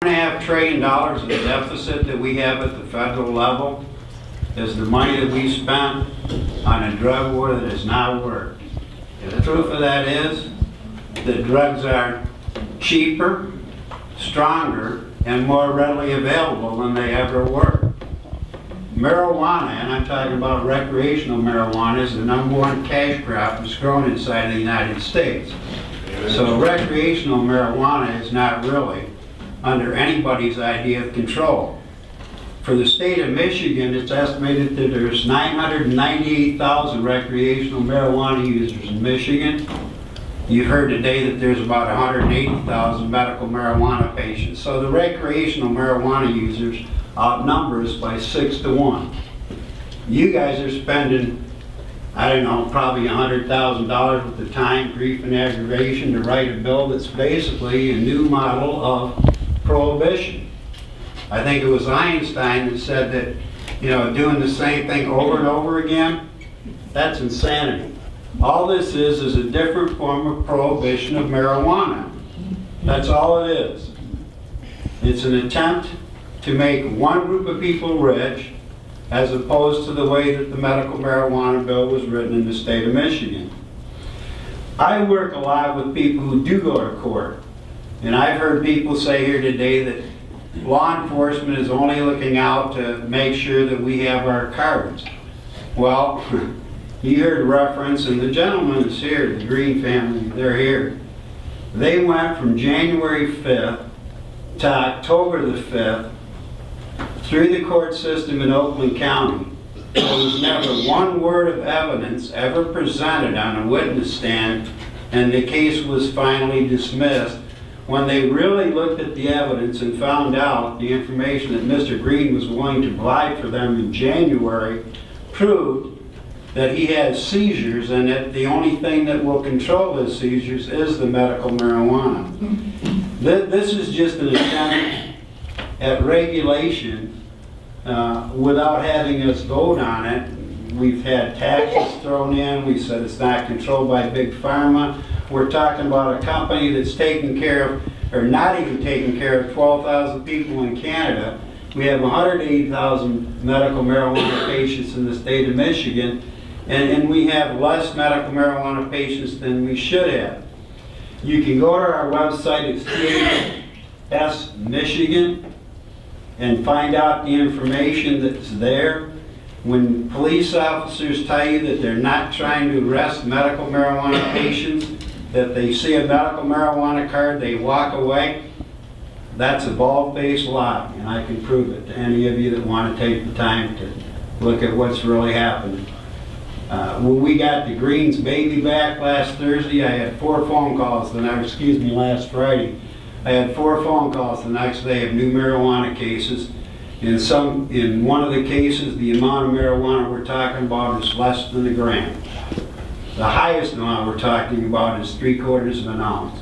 $1.5 trillion of deficit that we have at the federal level is the money that we spent on a drug war that has not worked. The proof of that is that drugs are cheaper, stronger, and more readily available than they ever were. Marijuana, and I'm talking about recreational marijuana, is the #1 cash crop that's grown inside the United States. So recreational marijuana is not really under anybody's idea of control. For the state of Michigan, it's estimated that there's 998,000 recreational marijuana users in Michigan. You heard today that there's about 180,000 medical marijuana patients. So the recreational marijuana users outnumber us by 6 to 1. You guys are spending, I don't know, probably $100,000 worth of time, grief, and aggravation to write a bill that's basically a new model of prohibition. I think it was Einstein that said that, you know, doing the same thing over and over again, that's insanity. All this is a different form of prohibition of marijuana. That's all it is. It's an attempt to make one group of people rich, as opposed to the way that the medical marijuana bill was written in the state of Michigan. I work a lot with people who do go to court, and I've heard people say here today that law enforcement is only looking out to make sure that we have our cards. Well, you heard reference, and the gentleman is here, the Green family, they're here. They went from January 5th to October the 5th through the court system in Oakland County. There was never one word of evidence ever presented on a witness stand, and the case was finally dismissed when they really looked at the evidence and found out the information that Mr. Green was willing to provide for them in January proved that he has seizures, and that the only thing that will control his seizures is the medical marijuana. This is just an attempt at regulation without having us vote on it. We've had taxes thrown in. We said it's not controlled by Big Pharma. We're talking about a company that's taking care of, or not even taking care of, 12,000 people in Canada. We have 180,000 medical marijuana patients in the state of Michigan, and we have less medical marijuana patients than we should have. You can go to our website, it's THS Michigan, and find out the information that's there. When police officers tell you that they're not trying to arrest medical marijuana patients, that they see a medical marijuana card, they walk away, that's a bald-faced lie, and I can prove it to any of you that want to take the time to look at what's really happening. When we got the Greens baby back last Thursday, I had 4 phone calls last Friday. I had 4 phone calls the next day of new marijuana cases. In one of the cases, the amount of marijuana we're talking about is less than a gram. The highest amount we're talking about is 3/4 of an ounce.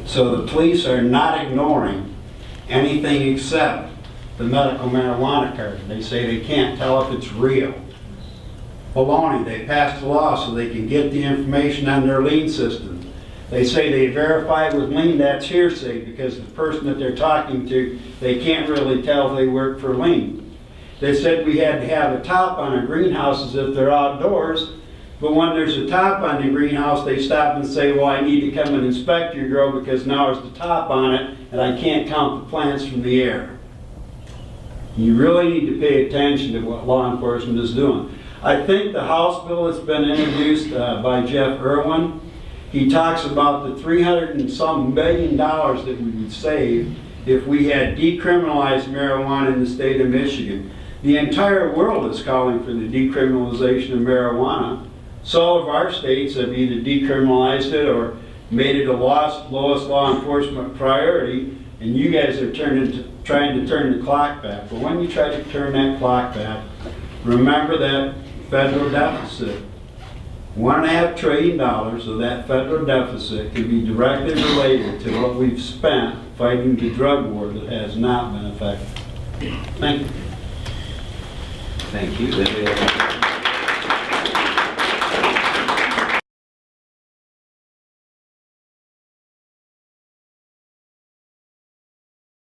So the police are not ignoring anything except the medical marijuana card. They say they can't tell if it's real. Baloney. They passed a law so they can get the information on their lien system. They say they verify with lien, that's hearsay, because the person that they're talking to, they can't really tell if they work for lien. They said we had to have a top on our greenhouses if they're outdoors, but when there's a top on the greenhouse, they stop and say, well, I need to come and inspect your grow because now there's the top on it and I can't count the plants from the air. You really need to pay attention to what law enforcement is doing. I think the House bill that's been introduced by Jeff Irwin, he talks about the $300 and some million that we would save if we had decriminalized marijuana in the state of Michigan. The entire world is calling for the decriminalization of marijuana. Some of our states have either decriminalized it or made it a lowest law enforcement priority, and you guys are trying to turn the clock back. But when you try to turn that clock back, remember that federal deficit. $1.5 trillion of that federal deficit can be directly related to what we've spent fighting the drug war that has not been effective. Thank you. Thank you.